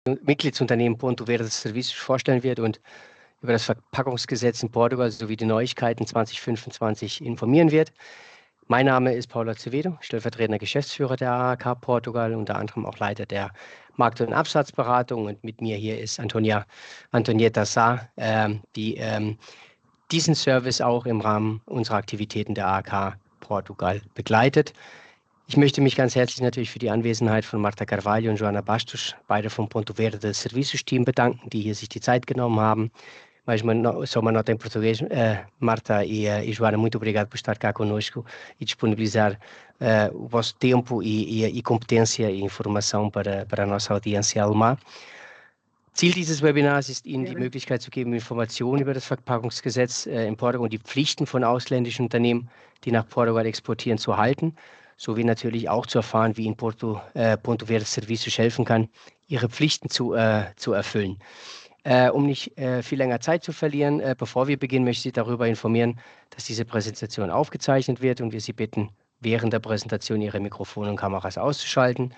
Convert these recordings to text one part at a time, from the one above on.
Mitgliedsunternehmen Porducer Serviços vorstellen wird und über das Verpackungsgesetz in Portugal sowie die Neuigkeiten 2025 informieren wird. Mein Name ist Paulo Azevedo, stellvertretender Geschäftsführer der AHK Portugal, unter anderem auch Leiter der Markt- und Absatzberatung. Und mit mir hier ist Antonietta Sá, die diesen Service auch im Rahmen unserer Aktivitäten der AHK Portugal begleitet. Ich möchte mich ganz herzlich natürlich für die Anwesenheit von Marta Carvalho und Joana Bastos, beide vom Porducer Serviços Team, bedanken, die hier sich die Zeit genommen haben. Mas só uma nota em português. Marta e Joana, muito obrigado por estar cá conosco e disponibilizar o vosso tempo e competência e informação para a nossa audiência alemã. Ziel dieses Webinars ist, Ihnen die Möglichkeit zu geben, Informationen über das Verpackungsgesetz in Portugal und die Pflichten von ausländischen Unternehmen, die nach Portugal exportieren, zu halten, sowie natürlich auch zu erfahren, wie Ihnen Porducer Serviços helfen kann, Ihre Pflichten zu erfüllen. Um nicht viel länger Zeit zu verlieren, bevor wir beginnen, möchte ich Sie darüber informieren, dass diese Präsentation aufgezeichnet wird und wir Sie bitten, während der Präsentation Ihre Mikrofone und Kameras auszuschalten.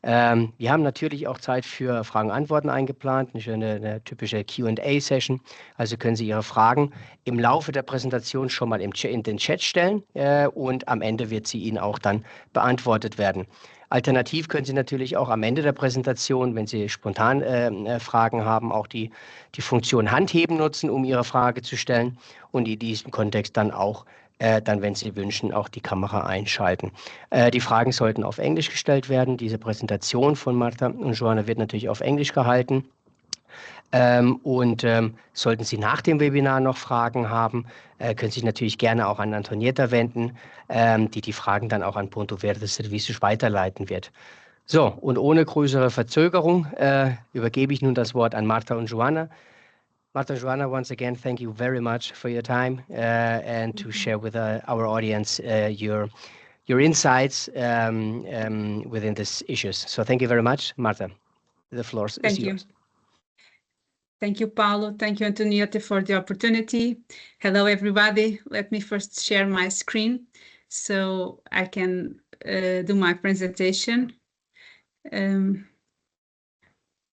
Wir haben natürlich auch Zeit für Fragen und Antworten eingeplant, eine typische Q&A-Session. Also können Sie Ihre Fragen im Laufe der Präsentation schon mal in den Chat stellen und am Ende wird sie Ihnen auch dann beantwortet werden. Alternativ können Sie natürlich auch am Ende der Präsentation, wenn Sie spontan Fragen haben, auch die Funktion Handheben nutzen, um Ihre Frage zu stellen und in diesem Kontext dann auch wenn Sie wünschen, auch die Kamera einschalten. Die Fragen sollten auf Englisch gestellt werden. Diese Präsentation von Marta und Joana wird natürlich auf Englisch gehalten. Sollten Sie nach dem Webinar noch Fragen haben, können Sie sich natürlich gerne auch an Antonietta wenden, die Fragen dann auch an Porducer Serviços weiterleiten wird. So, und ohne größere Verzögerung übergebe ich nun das Wort an Marta und Joana. Marta and Joana, once again, thank you very much for your time and to share with our audience your insights within these issues. So thank you very much, Marta. The floor is yours. Thank you, Paulo. Thank you, Antonietta, for the opportunity. Hello, everybody. Let me first share my screen so I can do my presentation.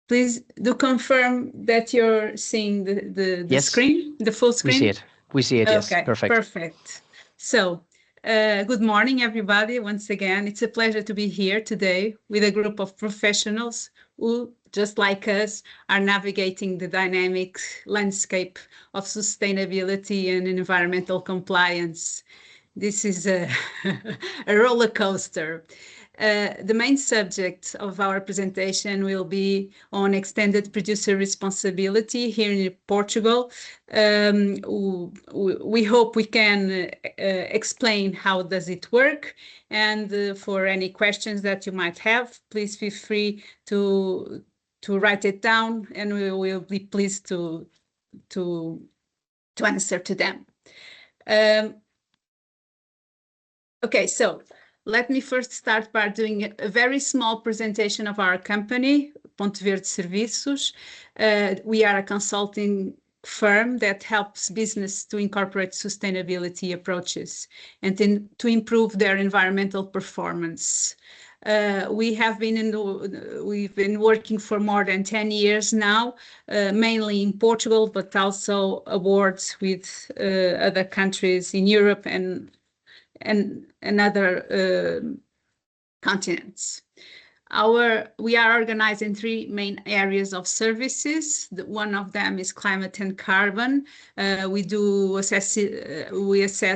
Please do confirm that you're seeing the yes. Screen, the full screen. We see it. Okay, yes, perfect. So, good morning, everybody. Once again, it's a pleasure to be here today with a group of professionals who, just like us, are navigating the dynamic landscape of sustainability and environmental compliance. This is a roller coaster. The main subject of our presentation will be on extended producer responsibility here in Portugal. We hope we can explain how does it work, and for any questions that you might have, please feel free to write it down, and we will be pleased to answer to them. Okay, so let me first start by doing a very small presentation of our company, Porducer Serviços. We are a consulting firm that helps business to incorporate sustainability approaches and to improve their environmental performance. We've been working for more than 10 years now, mainly in Portugal, but also abroad with other countries in Europe and other continents. We are organized in three main areas of services. One of them is climate and carbon. We assess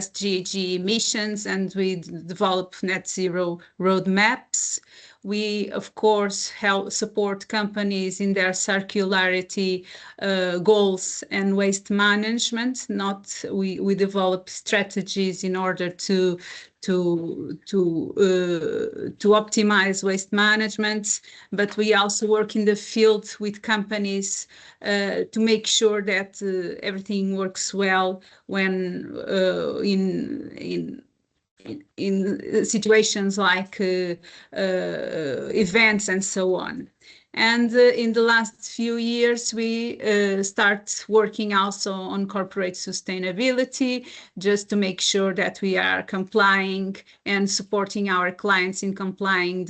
GHG emissions and we develop net zero roadmaps. We, of course, help support companies in their circularity goals and waste management. We develop strategies in order to optimize waste management, but we also work in the field with companies to make sure that everything works well when in situations like events and so on. And in the last few years, we start working also on corporate sustainability, just to make sure that we are complying and supporting our clients in complying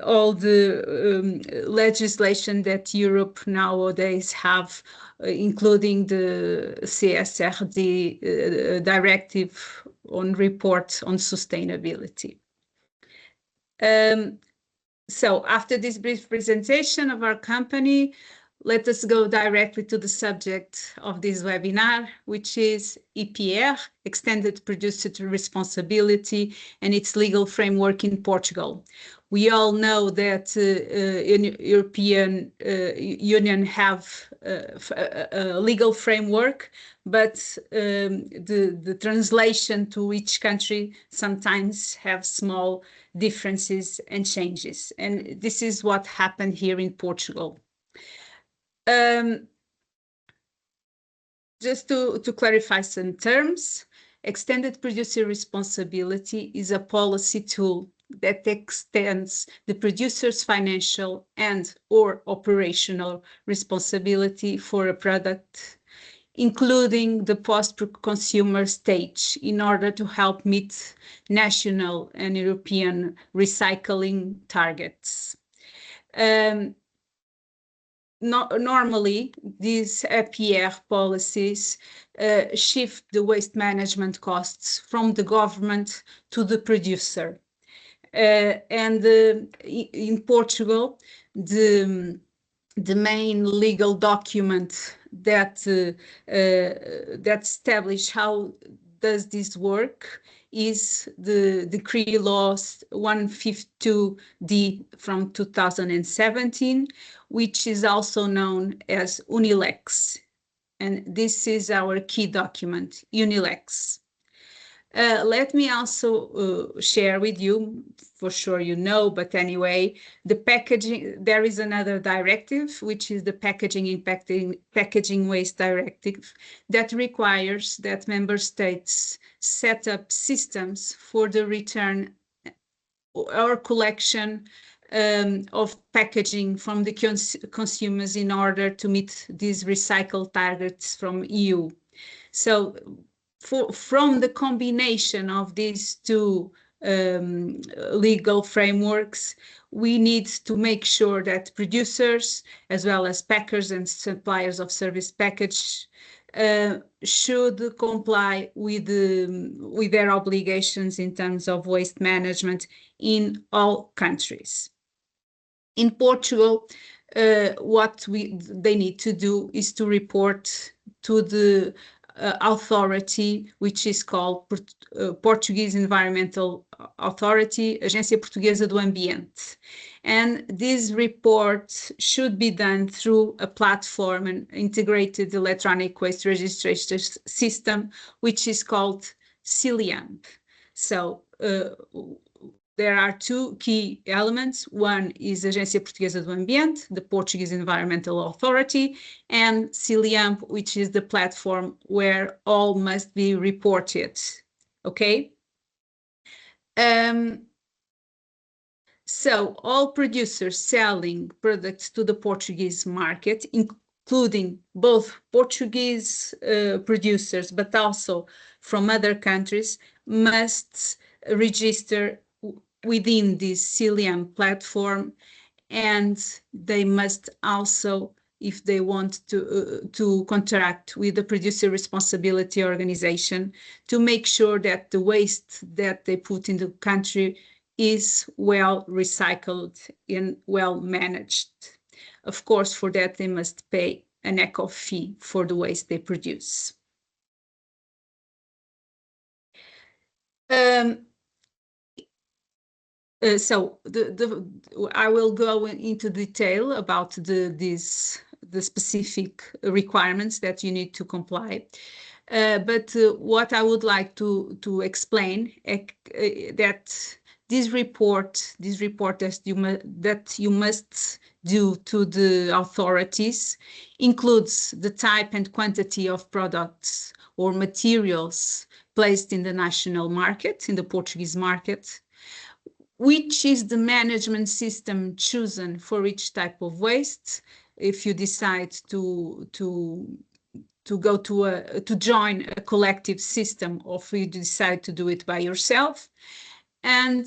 all the legislation that Europe nowadays have, including the CSRD directive on report on sustainability. So after this brief presentation of our company, let us go directly to the subject of this webinar, which is EPR, Extended Producer Responsibility, and its legal framework in Portugal. We all know that in European Union have a legal framework, but the translation to each country sometimes have small differences and changes. And this is what happened here in Portugal. Just to clarify some terms, extended producer responsibility is a policy tool that extends the producer's financial and/or operational responsibility for a product, including the post-consumer stage, in order to help meet national and European recycling targets. Normally, these EPR policies shift the waste management costs from the government to the producer. And in Portugal, the main legal document that establish how does this work is the Decree Law 152D from 2017, which is also known as Unilex. And this is our key document, Unilex. Let me also share with you, for sure you know, but anyway, the packaging, there is another directive, which is the Packaging Waste Directive, that requires that member states set up systems for the return or collection of packaging from the consumers in order to meet these recycle targets from EU. So from the combination of these two legal frameworks, we need to make sure that producers, as well as packers and suppliers of service package, should comply with their obligations in terms of waste management in all countries. In Portugal, what they need to do is to report to the authority, which is called Portuguese Environmental Authority, Agência Portuguesa do Ambiente. And this report should be done through a platform, an integrated electronic waste registration system, which is called CILIAMP. So there are two key elements. One is Agência Portuguesa do Ambiente, the Portuguese Environmental Authority, and CILIAMP, which is the platform where all must be reported. Okay? So all producers selling products to the Portuguese market, including both Portuguese producers, but also from other countries, must register within this CILIAMP platform, and they must also, if they want to contract with the producer responsibility organization, to make sure that the waste that they put in the country is well recycled and well managed. Of course, for that, they must pay an eco fee for the waste they produce. So I will go into detail about the specific requirements that you need to comply. But what I would like to explain that this report that you must do to the authorities includes the type and quantity of products or materials placed in the national market, in the Portuguese market, which is the management system chosen for each type of waste, if you decide to go to join a collective system, or if you decide to do it by yourself. And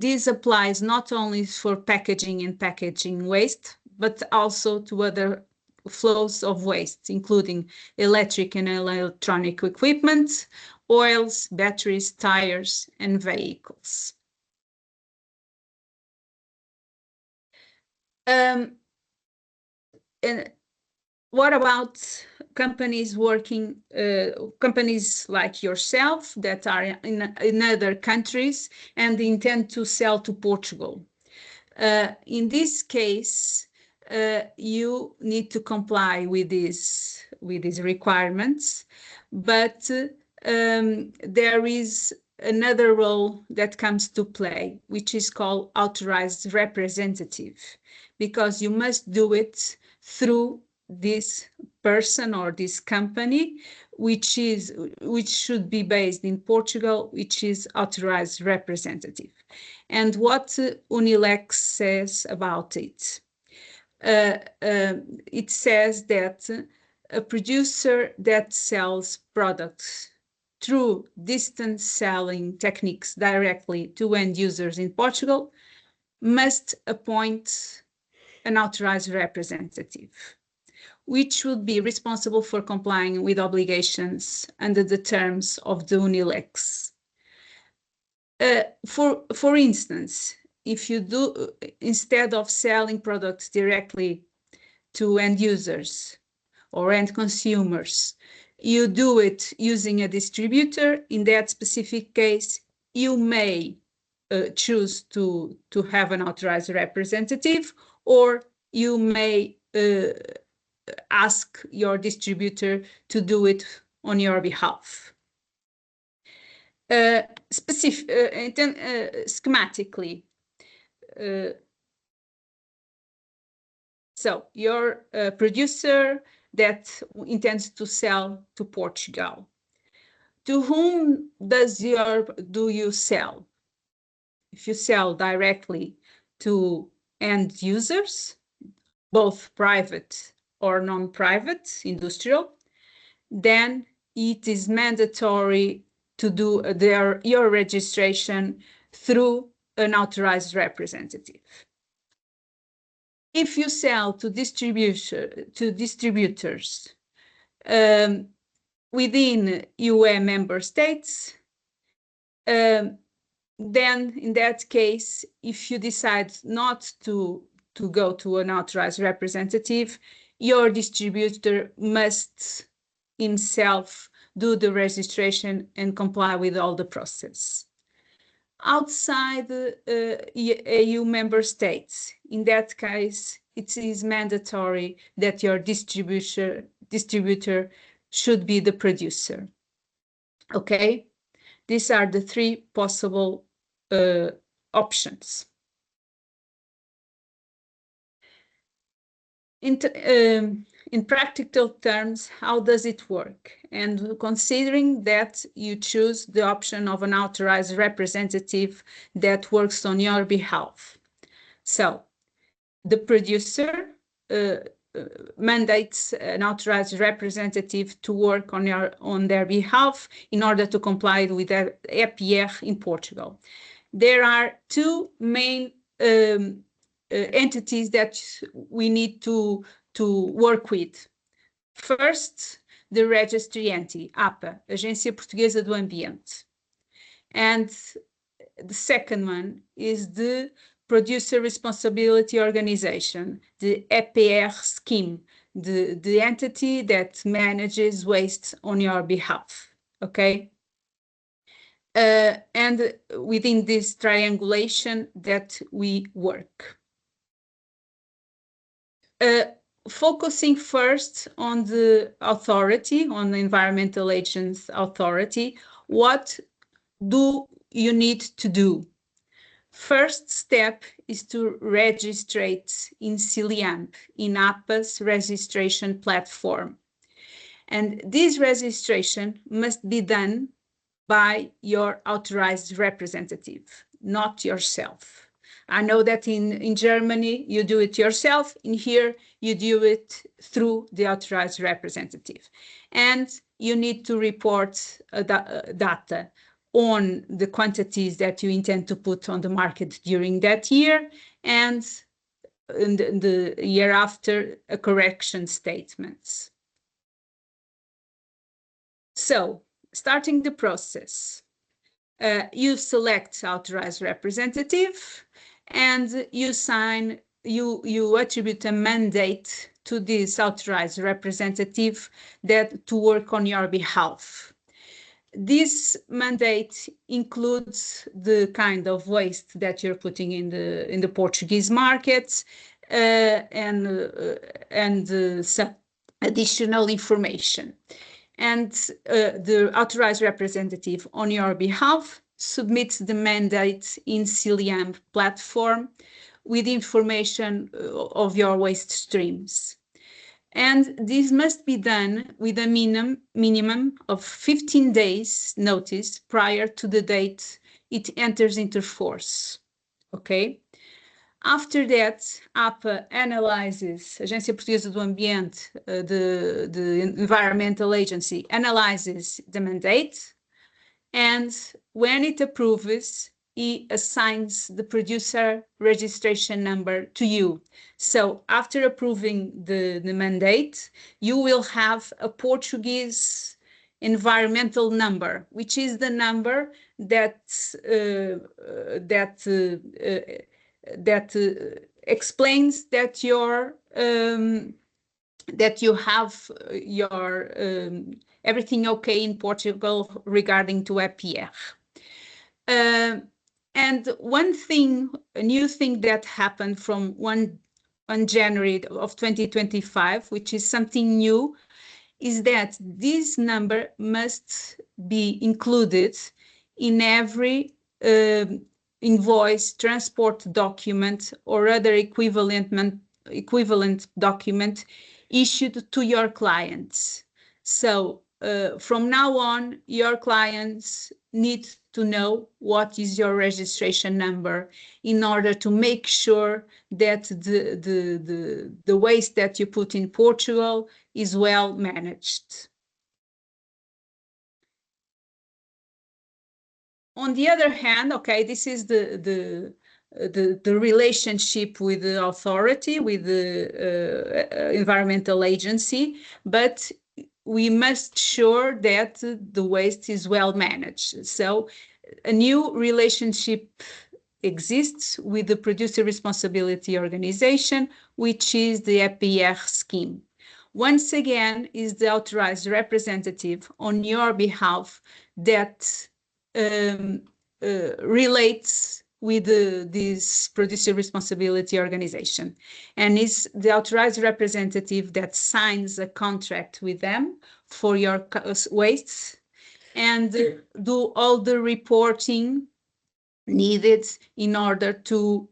this applies not only for packaging and packaging waste, but also to other flows of waste, including electric and electronic equipment, oils, batteries, tires, and vehicles. And what about companies companies like yourself that are in other countries and intend to sell to Portugal? In this case, you need to comply with these requirements, but there is another role that comes to play, which is called authorized representative, because you must do it through this person or this company, which should be based in Portugal, which is authorized representative. And what Unilex says about it? It says that a producer that sells products through distance selling techniques directly to end users in Portugal must appoint an authorized representative, which would be responsible for complying with obligations under the terms of the Unilex. For instance, if you do, instead of selling products directly to end users or end consumers, you do it using a distributor, in that specific case, you may choose to have an authorized representative, or you may ask your distributor to do it on your behalf. Schematically, so your producer that intends to sell to Portugal, to whom do you sell? If you sell directly to end users, both private or non-private, industrial, then it is mandatory to do your registration through an authorized representative. If you sell to distributors within UE member states, then in that case, if you decide not to go to an authorized representative, your distributor must himself do the registration and comply with all the process. Outside EU member states, in that case, it is mandatory that your distributor should be the producer. Okay, these are the three possible options. In practical terms, how does it work? And considering that you choose the option of an authorized representative that works on your behalf. So the producer mandates an authorized representative to work on their behalf in order to comply with the EPR in Portugal. There are two main entities that we need to work with. First, the registry entity, APA, Agência Portuguesa do Ambiente. And the second one is the Producer Responsibility Organization, the EPR scheme, the entity that manages waste on your behalf, okay? And within this triangulation that we work. Focusing first on the authority, on the Environmental Agents Authority, what do you need to do? First step is to registrate in CILIAMP, in APA's registration platform. And this registration must be done by your authorized representative, not yourself. I know that in Germany, you do it yourself. In here, you do it through the authorized representative. And you need to report data on the quantities that you intend to put on the market during that year, and in the year after, a correction statements. So, starting the process, you select authorized representative, and you attribute a mandate to this authorized representative to work on your behalf. This mandate includes the kind of waste that you're putting in the Portuguese market, and some additional information. And the authorized representative on your behalf submits the mandate in Ciliam platform with information of your waste streams. And this must be done with a minimum of 15 days notice prior to the date it enters into force. Okay? After that, APA analyzes, Agência Portuguesa do Ambiente, the Environmental Agency, analyzes the mandate, and when it approves, it assigns the producer registration number to you. So after approving the mandate, you will have a Portuguese environmental number, which is the number that explains that that you have your everything okay in Portugal regarding to EPR. And a new thing that happened from 1 January of 2025, which is something new, is that this number must be included in every invoice, transport document, or other equivalent document issued to your clients. So from now on, your clients need to know what is your registration number in order to make sure that the waste that you put in Portugal is well managed. On the other hand, okay, this is the relationship with the authority, with the environmental agency, but we must sure that the waste is well managed. So a new relationship exists with the Producer Responsibility Organization, which is the EPR scheme. Once again, is the authorized representative on your behalf that relates with this Producer Responsibility Organization, and is the authorized representative that signs a contract with them for your wastes and do all the reporting needed in order to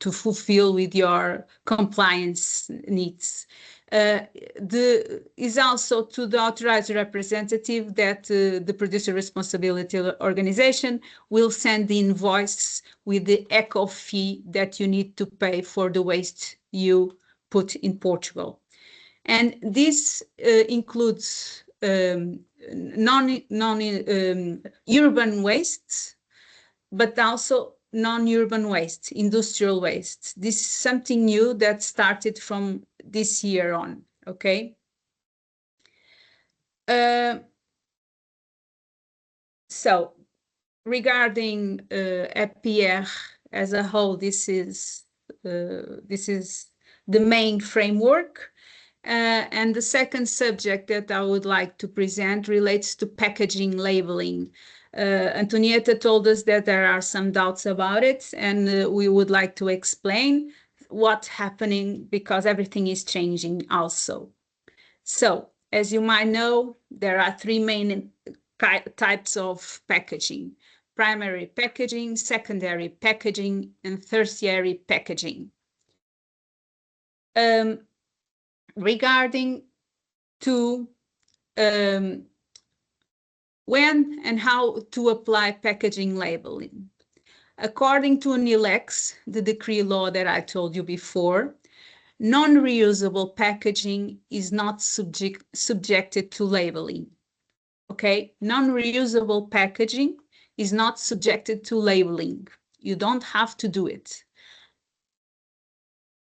fulfill with your compliance needs. Is also to the authorized representative that the Producer Responsibility Organization will send the invoice with the eco fee that you need to pay for the waste you put in Portugal. And this includes urban wastes, but also non-urban waste, industrial waste. This is something new that started from this year on, okay? So regarding EPR as a whole, this is the main framework. And the second subject that I would like to present relates to packaging labeling. Antonietta told us that there are some doubts about it, and we would like to explain what's happening because everything is changing also. So, as you might know, there are three main types of packaging: primary packaging, secondary packaging, and tertiary packaging. Regarding to When and how to apply packaging labeling. According to NILEX, the decree law that I told you before, non-reusable packaging is not subjected to labeling. Okay, non-reusable packaging is not subjected to labeling. You don't have to do it.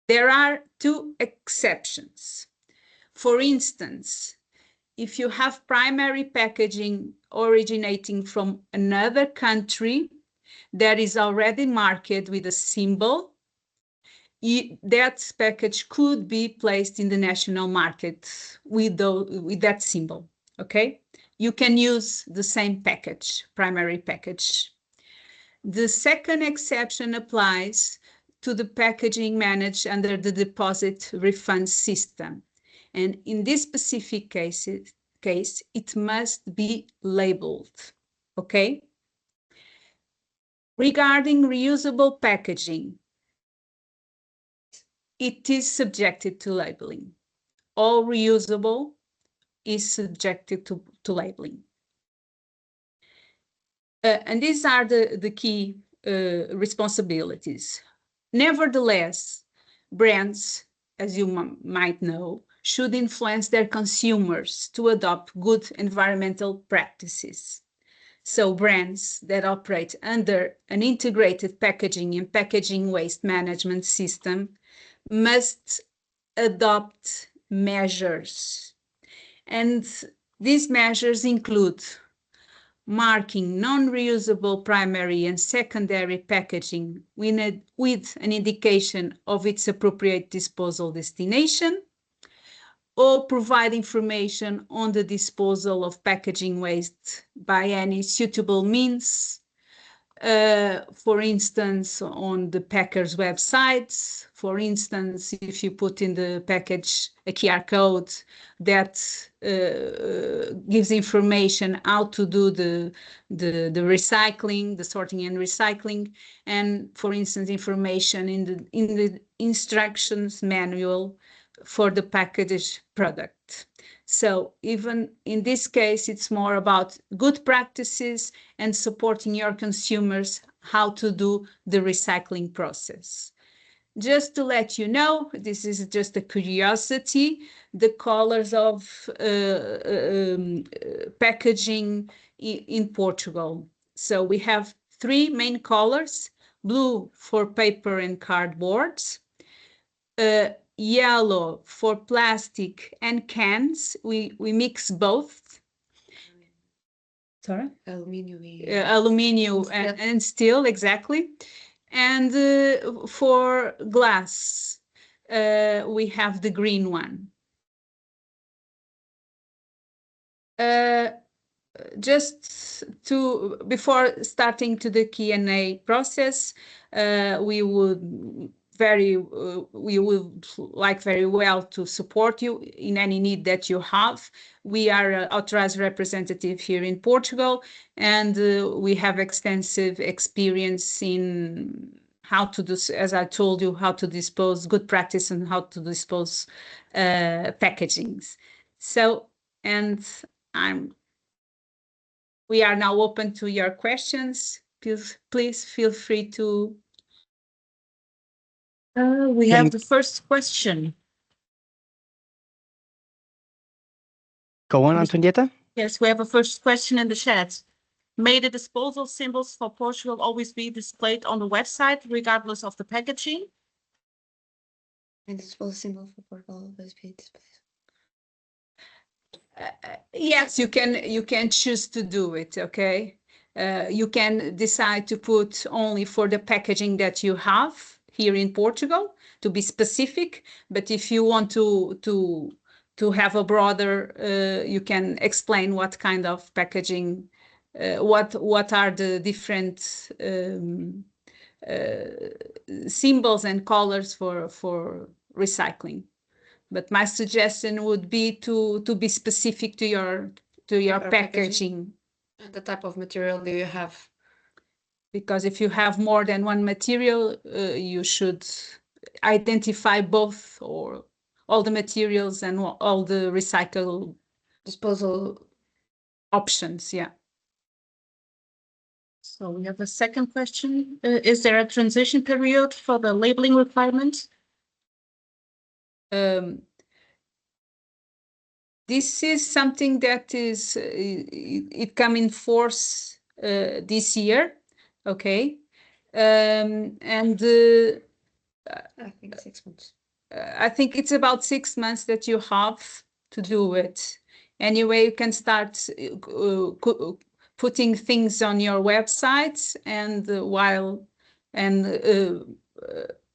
There are two exceptions. For instance, if you have primary packaging originating from another country that is already marked with a symbol, that package could be placed in the national market with that symbol, okay? You can use the same package, primary package. The second exception applies to the packaging managed under the deposit refund system. And in this specific case, it must be labeled, okay? Regarding reusable packaging, it is subjected to labeling. All reusable is subjected to labeling. And these are the key responsibilities. Nevertheless, brands, as you might know, should influence their consumers to adopt good environmental practices. So brands that operate under an integrated packaging and packaging waste management system must adopt measures. And these measures include marking non-reusable primary and secondary packaging with an indication of its appropriate disposal destination, or provide information on the disposal of packaging waste by any suitable means, for instance, on the packer's websites. For instance, if you put in the package a QR code that gives information how to do the recycling, the sorting and recycling, and for instance, information in the instructions manual for the packaged product. So even in this case, it's more about good practices and supporting your consumers how to do the recycling process. Just to let you know, this is just a curiosity, the colors of packaging in Portugal. So we have three main colors: blue for paper and cardboard, yellow for plastic and cans. We mix both. Sorry? Aluminium and steel, exactly. And for glass, we have the green one. Just before starting to the Q&A process, we would like very well to support you in any need that you have. We are an authorized representative here in Portugal, and we have extensive experience in how to do, as I told you, how to dispose, good practice and how to dispose packagings. So, and we are now open to your questions. Please feel free to. We have the first question. Go on, Antonietta. Yes, we have a first question in the chat. May the disposal symbols for Portugal always be displayed on the website, regardless of the packaging? May the disposal symbol for Portugal always be displayed. Yes, you can choose to do it. Okay, you can decide to put only for the packaging that you have here in Portugal, to be specific. But if you want to have a broader, you can explain what kind of packaging, what are the different symbols and colors for recycling. But my suggestion would be to be specific to your packaging. The type of material do you have? Because if you have more than one material, you should identify both or all the materials and all the recycle disposal options. Yeah. So we have a second question. Is there a transition period for the labeling requirement? This is something that is it come in force this year, okay, and I think 6 months. I think it's about 6 months that you have to do it. Anyway, you can start putting things on your website and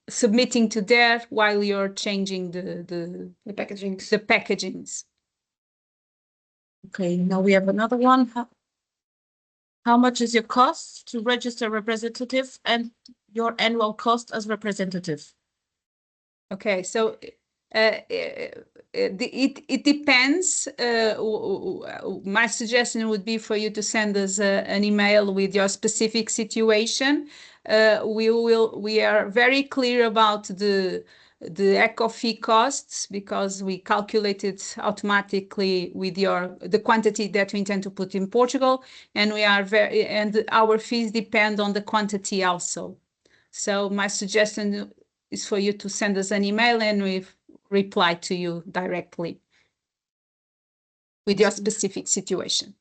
submitting to there while you're changing the packagings. The packagings. Okay, now we have another one. How much is your cost to register representative and your annual cost as representative? Okay, so it depends. My suggestion would be for you to send us an email with your specific situation. We are very clear about the eco fee costs because we calculated automatically with the quantity that we intend to put in Portugal, and our fees depend on the quantity also. So my suggestion is for you to send us an email and we reply to you directly with your specific situation.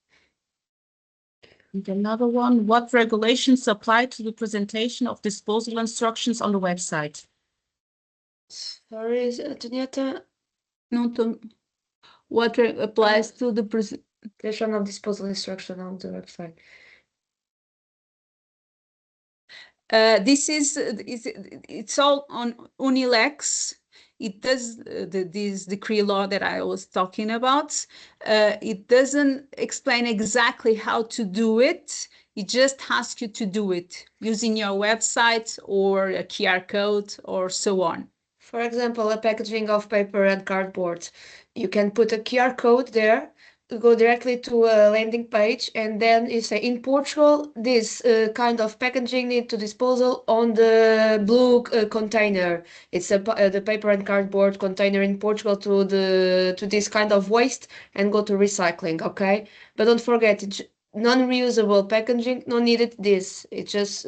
And another one, what regulations apply to the presentation of disposal instructions on the website? Sorry, Antonietta. What applies to the presentation of disposal instruction on the website? It's all on Unilex. It does this decree law that I was talking about. It doesn't explain exactly how to do it. It just asks you to do it using your website or a QR code or so on. For example, a packaging of paper and cardboard. You can put a QR code there, go directly to a landing page, and then you say, in Portugal, this kind of packaging need to disposal on the blue container. It's the paper and cardboard container in Portugal to this kind of waste and go to recycling, okay? But don't forget, it's non-reusable packaging, no needed this. It's just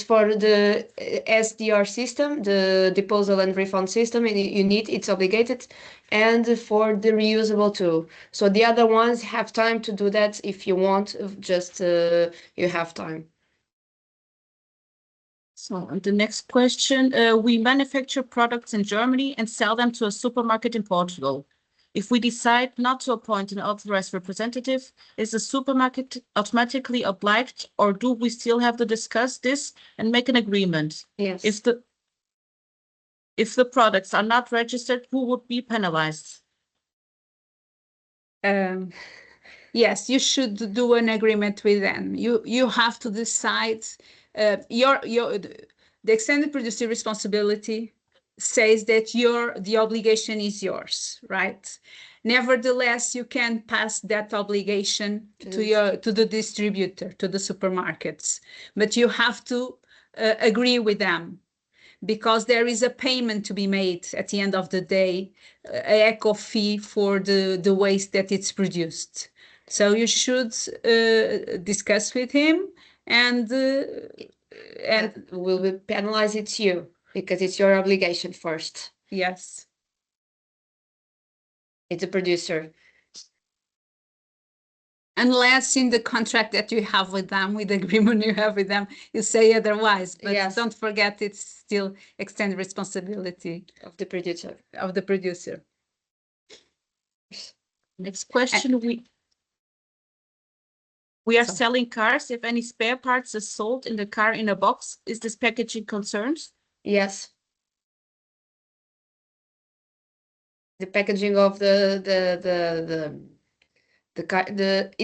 for the SDR system, the disposal and refund system, you need, it's obligated, and for the reusable too. So the other ones have time to do that if you want, just you have time. So the next question, we manufacture products in Germany and sell them to a supermarket in Portugal. If we decide not to appoint an authorized representative, is the supermarket automatically obliged, or do we still have to discuss this and make an agreement? Yes. If the products are not registered, who would be penalized? Yes, you should do an agreement with them. You have to decide. The extended producer responsibility says that the obligation is yours, right? Nevertheless, you can pass that obligation to the distributor, to the supermarkets, but you have to agree with them, because there is a payment to be made at the end of the day, an eco fee for the waste that it's produced. So you should discuss with him, and will be penalized, it's you, because it's your obligation first. Yes. It's a producer. Unless in the contract that you have with them, with the agreement you have with them, you say otherwise. But yes, don't forget, it's still extended responsibility of the producer. Next question, we are selling cars. If any spare parts is sold in the car in a box, is this packaging concerned? Yes. The packaging of it's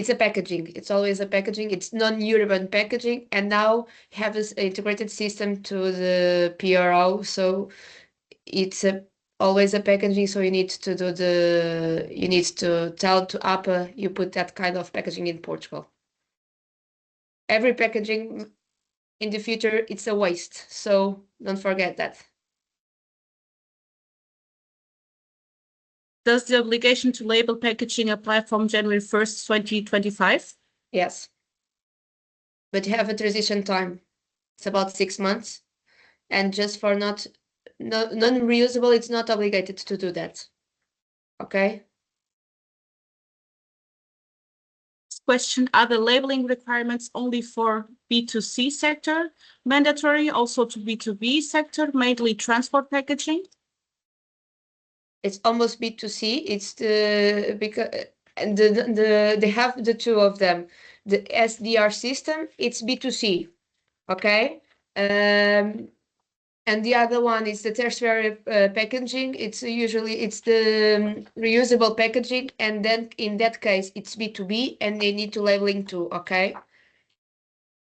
a packaging. It's always a packaging. It's non-urban packaging, and now have this integrated system to the PRO. So it's always a packaging. So you need to tell to APA you put that kind of packaging in Portugal. Every packaging in the future, it's a waste. So don't forget that. Does the obligation to label packaging apply from January 1st, 2025? Yes. but you have a transition time. It's about 6 months. And just for non-reusable, it's not obligated to do that. Okay? Question, are the labeling requirements only for B2C sector, mandatory also to B2B sector, mainly transport packaging? It's almost B2C. It's because and they have the two of them. The SDR system, it's B2C. Okay? And the other one is the tertiary packaging. It's usually the reusable packaging, and then in that case it's B2B, and they need to labeling too. Okay,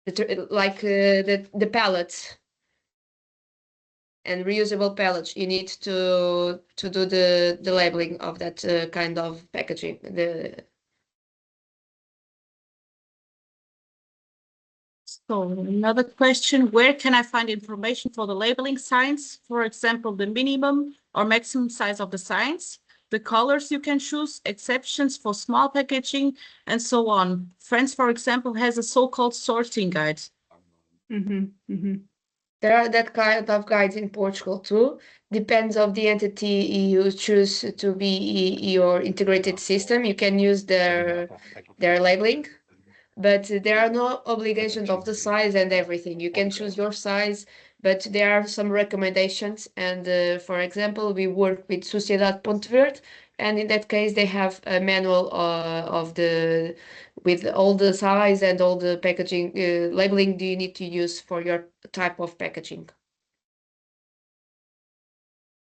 the pallets and reusable pallets, you need to do the labeling of that kind of packaging. So another question, where can I find information for the labeling signs? For example, the minimum or maximum size of the signs, the colors you can choose, exceptions for small packaging, and so on. France, for example, has a so-called sorting guide. There are that kind of guides in Portugal too. Depends of the entity you choose to be your integrated system. You can use their labeling. But there are no obligations of the size and everything. You can choose your size, but there are some recommendations. And for example, we work with Sociedade Portucer, and in that case, they have a manual with all the size and all the packaging labeling do you need to use for your type of packaging.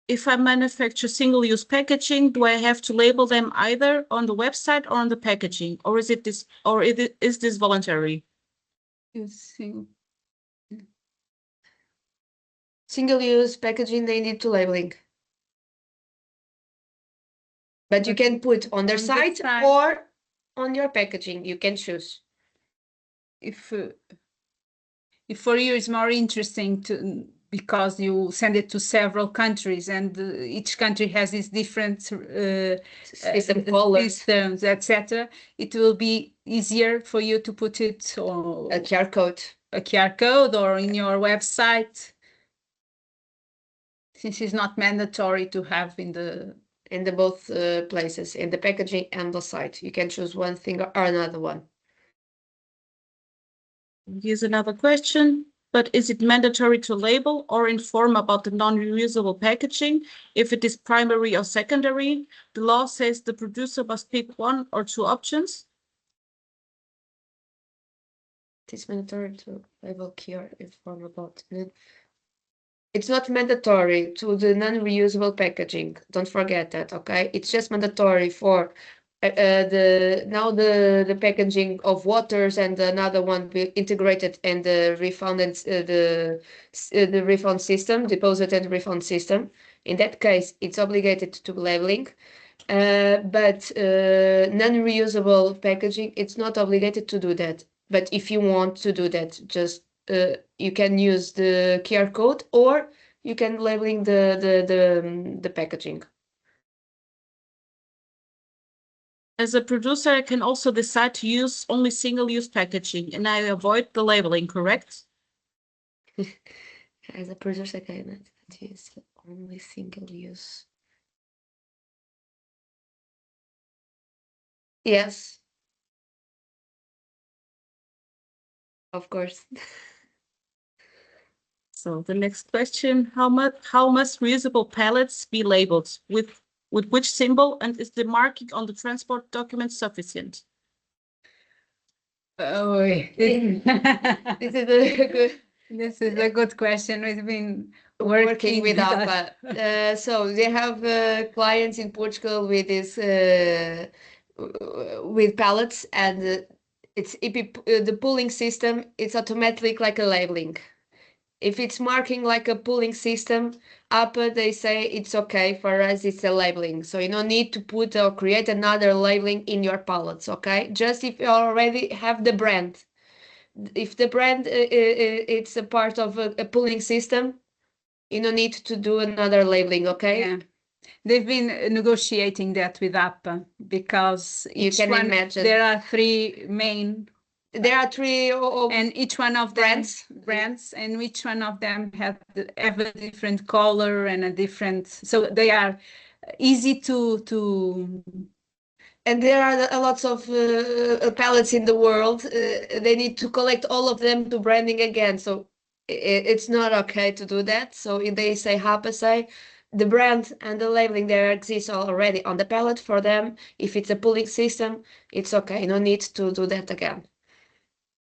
If I manufacture single-use packaging, do I have to label them either on the website or on the packaging, or is this voluntary? Single-use packaging, they need to labeling. But you can put on their site or on your packaging. You can choose. If for you it's more interesting because you send it to several countries, and each country has its different systems, etc. It will be easier for you to put it on a QR code or in your website, since it's not mandatory to have in the both places, in the packaging and the site. You can choose one thing or another one. Here's another question. But is it mandatory to label or inform about the non-reusable packaging if it is primary or secondary? The law says the producer must pick one or two options. It is mandatory to label QR, inform about it. It's not mandatory to the non-reusable packaging. Don't forget that, okay? It's just mandatory for the packaging of waters, and another one integrated and the refund and the refund system, deposit and refund system. In that case, it's obligated to labeling. But non-reusable packaging, it's not obligated to do that. But if you want to do that, just you can use the QR code, or you can labeling the packaging. As a producer, I can also decide to use only single-use packaging, and I avoid the labeling, correct? As a producer, I can use only single-use. Yes. Of course. So the next question, how must reusable pallets be labeled? With which symbol, and is the marking on the transport document sufficient? Oh, this is a good question. We've been working with APA. So they have clients in Portugal with this with pallets, and it's the pooling system. It's automatic like a labeling. If it's marking like a pooling system, APA, they say it's okay. For us, it's a labeling. So you don't need to put or create another labeling in your pallets, okay? Just if you already have the brand. If the brand it's a part of a pooling system, you don't need to do another labeling, okay? Yeah. They've been negotiating that with APA because you can imagine there are three main There are three and each one of them brands, and each one of them have a different color and a different, so they are easy to. And there are a lots of palettes in the world. They need to collect all of them to branding again. So it's not okay to do that. So if they say Rapacé, the brand and the labeling there exists already on the palette for them. If it's a pooling system, it's okay. No need to do that again.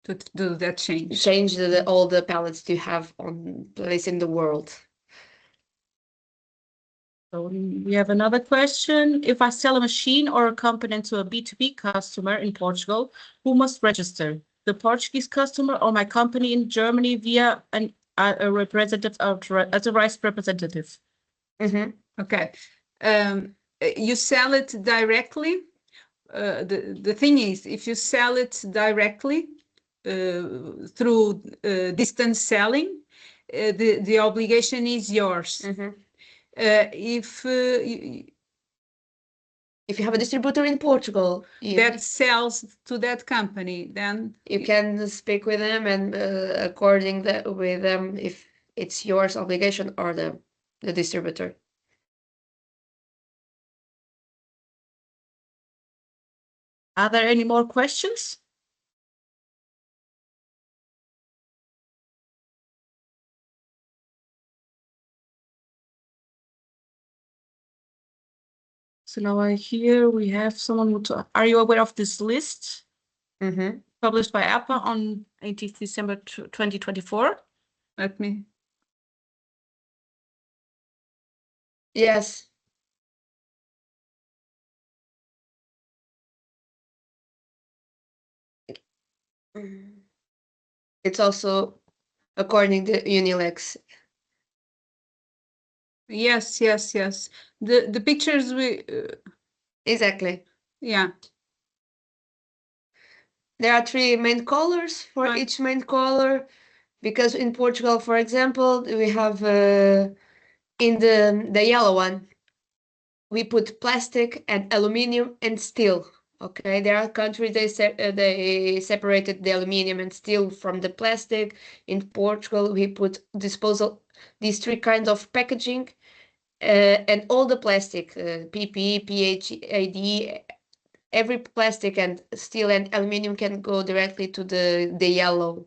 To do that change. Change all the palettes you have on place in the world. So we have another question. If I sell a machine or a component to a B2B customer in Portugal, who must register? The Portuguese customer or my company in Germany via a representative as a rights representative? Okay. You sell it directly. The thing is, if you sell it directly through distance selling, the obligation is yours. If you have a distributor in Portugal that sells to that company, then you can speak with them and according with them if it's yours obligation or the distributor. Are there any more questions? So now here we have someone are you aware of this list? Published by APA on 18th December 2024? Let me. Yes. It's also according to Unilex. Yes. The pictures we. Exactly. Yeah. There are three main colors for each main color, because in Portugal, for example, we have in the yellow one, we put plastic and aluminium and steel. Okay, there are countries they separated the aluminium and steel from the plastic. In Portugal, we put disposal these three kinds of packaging, and all the plastic, PP, PHAD, every plastic and steel and aluminium can go directly to the yellow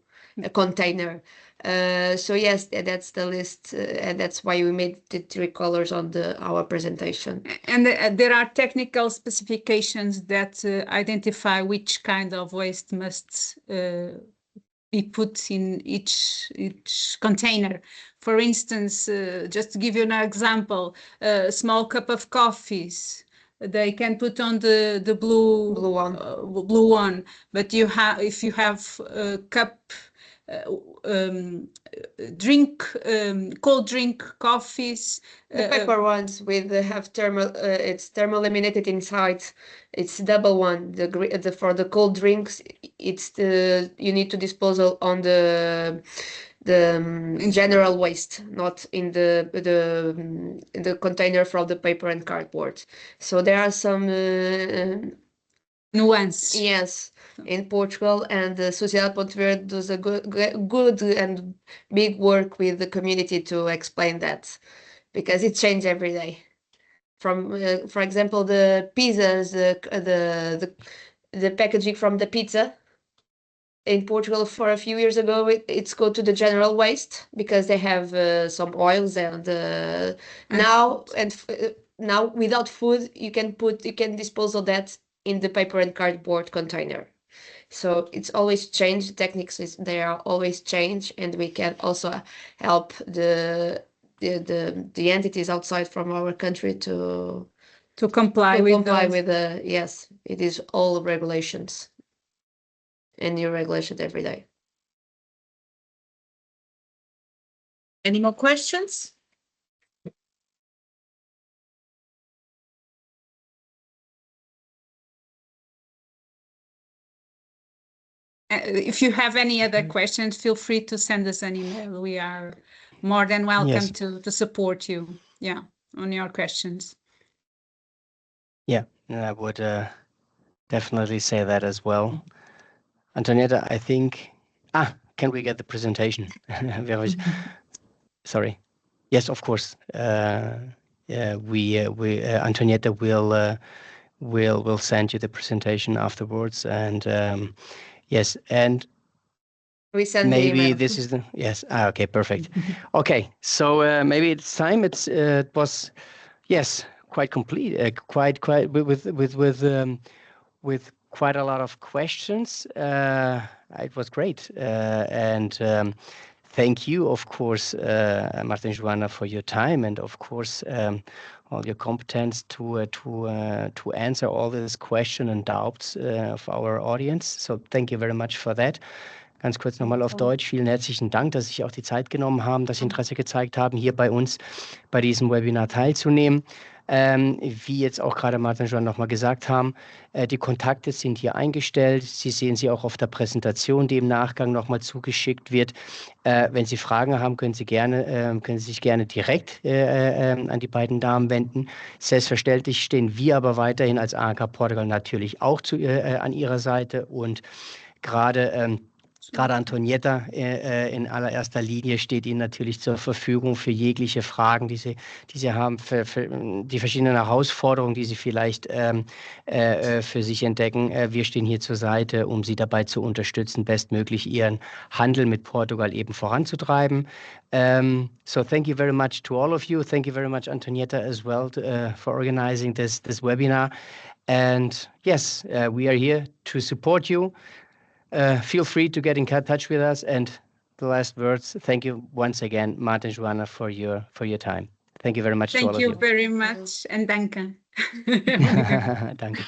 container. So yes, that's the list, and that's why we made the three colors on our presentation. And there are technical specifications that identify which kind of waste must be put in each container. For instance, just to give you an example, a small cup of coffees, they can put on the blue one, but if you have a cup cold drink coffees, the paper ones with have thermal, it's thermal laminated inside. It's double one. For the cold drinks, it's you need to dispose on the general waste, not in the container from the paper and cardboard. So there are some nuance. Yes, in Portugal, and Sociedade Ponte Verde does a good and big work with the community to explain that, because it changes every day. From, for example, the pizzas, the packaging from the pizza. In Portugal, for a few years ago, it's go to the general waste because they have some oils and now without food you can dispose of that in the paper and cardboard container. So it's always changed. Techniques they are always change, and we can also help the entities outside from our country to comply with the yes, it is all regulations and new regulations every day. Any more questions? If you have any other questions, feel free to send us an email. We are more than welcome to support you, on your questions. Yeah, I would definitely say that as well. Antonietta, I think, can we get the presentation? Sorry. Yes, of course. Antonietta will send you the presentation afterwards, and yes, and We send maybe this is the yes. Okay, perfect. Okay, so maybe it's time. It was yes, quite complete, quite with quite a lot of questions. It was great, and thank you, of course, Martin and Joanna, for your time, and of course all your competence to answer all these questions and doubts of our audience. So thank you very much for that. Ganz kurz nochmal auf Deutsch. Vielen herzlichen Dank, dass Sie sich auch die Zeit genommen haben, dass Sie Interesse gezeigt haben, hier bei uns bei diesem Webinar teilzunehmen. Wie jetzt auch gerade Martin und Joanna nochmal gesagt haben, die Kontakte sind hier eingestellt. Sie sehen sie auch auf der Präsentation, die im Nachgang nochmal zugeschickt wird. Wenn Sie Fragen haben, können Sie sich gerne direkt an die beiden Damen wenden. Selbstverständlich stehen wir aber weiterhin als AHK Portugal natürlich auch an Ihrer Seite, und gerade Antonietta in allererster Linie steht Ihnen natürlich zur Verfügung für jegliche Fragen, die Sie haben, für die verschiedenen Herausforderungen, die Sie vielleicht für sich entdecken. Wir stehen hier zur Seite, um Sie dabei zu unterstützen, bestmöglich Ihren Handel mit Portugal eben voranzutreiben. So thank you very much to all of you. Thank you very much, Antonietta, as well, for organizing this webinar. And yes, we are here to support you. Feel free to get in touch with us. And the last words, thank you once again, Martin and Joanna, for your time. Thank you very much to all of you. Thank you very much, and danke. Danke.